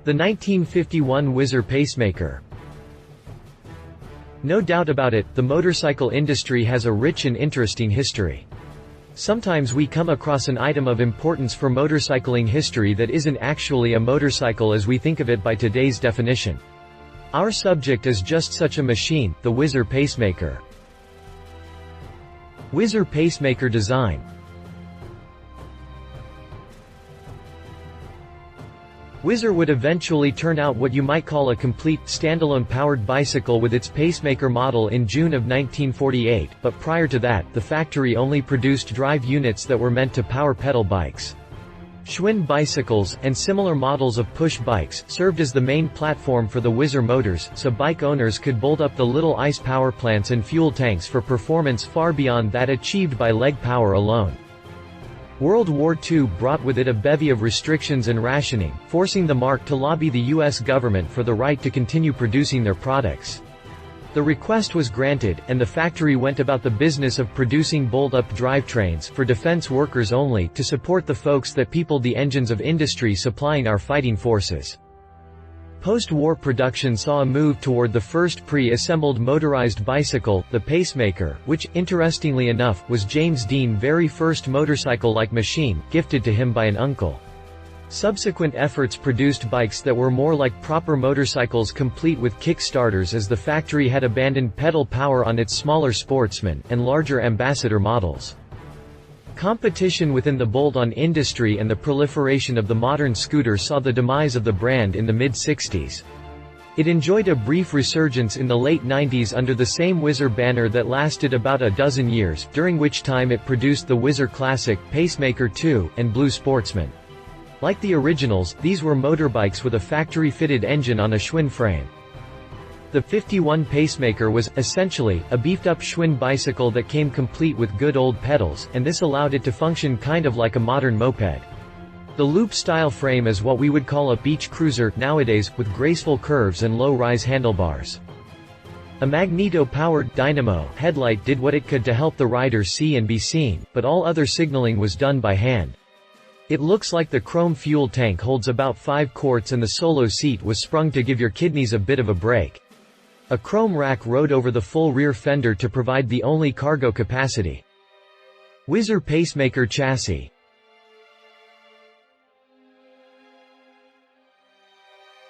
The 1951 Whizzer Pacemaker. No doubt about it, the motorcycle industry has a rich and interesting history. Sometimes we come across an item of importance for motorcycling history that isn't actually a motorcycle as we think of it by today's definition. Our subject is just such a machine, the Whizzer Pacemaker. Whizzer Pacemaker design. Whizzer would eventually turn out what you might call a complete, standalone powered bicycle with its pacemaker model in June of 1948, but prior to that, the factory only produced drive units that were meant to power pedal bikes. Schwinn bicycles, and similar models of push bikes, served as the main platform for the Whizzer motors, so bike owners could bolt up the little ICE power plants and fuel tanks for performance far beyond that achieved by leg power alone. World War II brought with it a bevy of restrictions and rationing, forcing the marque to lobby the U.S. government for the right to continue producing their products. The request was granted, and the factory went about the business of producing bolt-up drivetrains for defense workers only to support the folks that peopled the engines of industry supplying our fighting forces. Post-war production saw a move toward the first pre-assembled motorized bicycle, the Pacemaker, which, interestingly enough, was James Dean's very first motorcycle-like machine, gifted to him by an uncle. Subsequent efforts produced bikes that were more like proper motorcycles complete with kick-starters as the factory had abandoned pedal power on its smaller Sportsman, and larger Ambassador models. Competition within the bolt-on industry and the proliferation of the modern scooter saw the demise of the brand in the mid-60s. It enjoyed a brief resurgence in the late 90s under the same Whizzer banner that lasted about a dozen years, during which time it produced the Whizzer Classic, Pacemaker 2, and Blue Sportsman. Like the originals, these were motorbikes with a factory-fitted engine on a Schwinn frame. The 51 Pacemaker was, essentially, a beefed-up Schwinn bicycle that came complete with good old pedals, and this allowed it to function kind of like a modern moped. The loop-style frame is what we would call a beach cruiser nowadays, with graceful curves and low-rise handlebars. A magneto-powered dynamo headlight did what it could to help the rider see and be seen, but all other signaling was done by hand. It looks like the chrome fuel tank holds about 5 quarts and the solo seat was sprung to give your kidneys a bit of a break. A chrome rack rode over the full rear fender to provide the only cargo capacity. Whizzer Pacemaker chassis.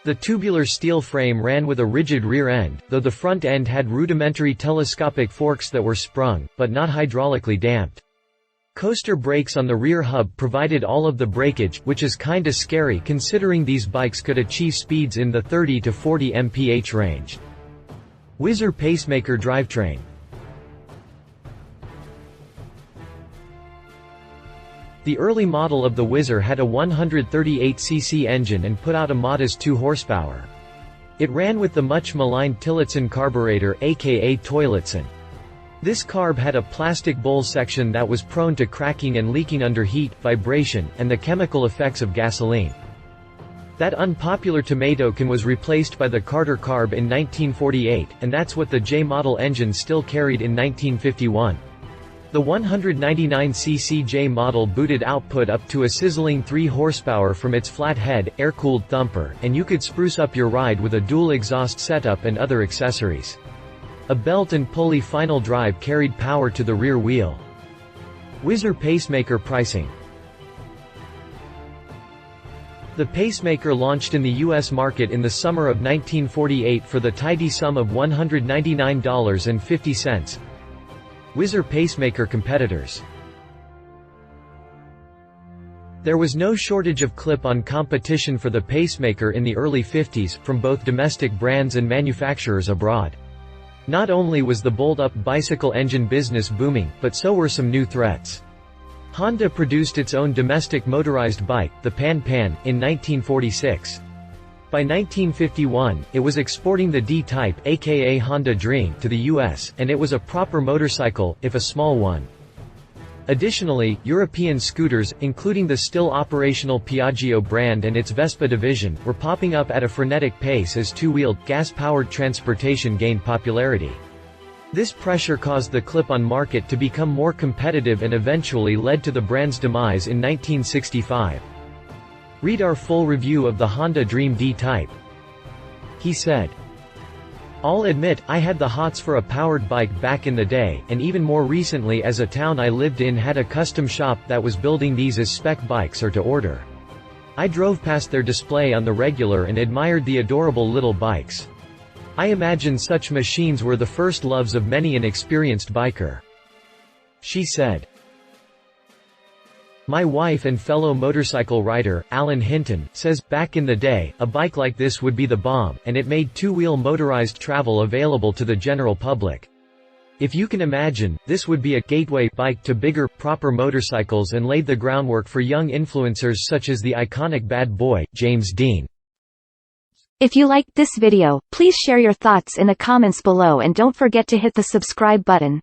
The tubular steel frame ran with a rigid rear end, though the front end had rudimentary telescopic forks that were sprung, but not hydraulically damped. Coaster brakes on the rear hub provided all of the breakage, which is kinda scary considering these bikes could achieve speeds in the 30 to 40 mph range. Whizzer Pacemaker drivetrain. The early model of the Whizzer had a 138cc engine and put out a modest 2 horsepower. It ran with the much maligned Tillotson carburetor aka Toiletson. This carb had a plastic bowl section that was prone to cracking and leaking under heat, vibration, and the chemical effects of gasoline. That unpopular tomato can was replaced by the Carter carb in 1948, and that's what the J-model engine still carried in 1951. The 199cc J model booted output up to a sizzling 3 horsepower from its flat-head, air-cooled thumper, and you could spruce up your ride with a dual exhaust setup and other accessories. A belt and pulley final drive carried power to the rear wheel. Whizzer Pacemaker pricing. The Pacemaker launched in the U.S. market in the summer of 1948 for the tidy sum of $199.50. Whizzer Pacemaker competitors. There was no shortage of clip-on competition for the Pacemaker in the early 50s, from both domestic brands and manufacturers abroad. Not only was the bolt-up bicycle engine business booming, but so were some new threats. Honda produced its own domestic motorized bike, the Pan-Pan, in 1946. By 1951, it was exporting the D-Type aka Honda Dream to the US, and it was a proper motorcycle, if a small one. Additionally, European scooters, including the still operational Piaggio brand and its Vespa division, were popping up at a frenetic pace as two-wheeled, gas-powered transportation gained popularity. This pressure caused the clip-on market to become more competitive and eventually led to the brand's demise in 1965. Read our full review of the Honda Dream D-Type. He said, "I'll admit, I had the hots for a powered bike back in the day, and even more recently as a town I lived in had a custom shop that was building these as spec bikes or to order. I drove past their display on the regular and admired the adorable little bikes. I imagine such machines were the first loves of many an experienced biker." She said. My wife and fellow motorcycle rider, Alan Hinton, says, "Back in the day, a bike like this would be the bomb, and it made two-wheel motorized travel available to the general public. If you can imagine, this would be a gateway bike to bigger, proper motorcycles and laid the groundwork for young influencers such as the iconic bad boy, James Dean." If you liked this video, please share your thoughts in the comments below and don't forget to hit the subscribe button.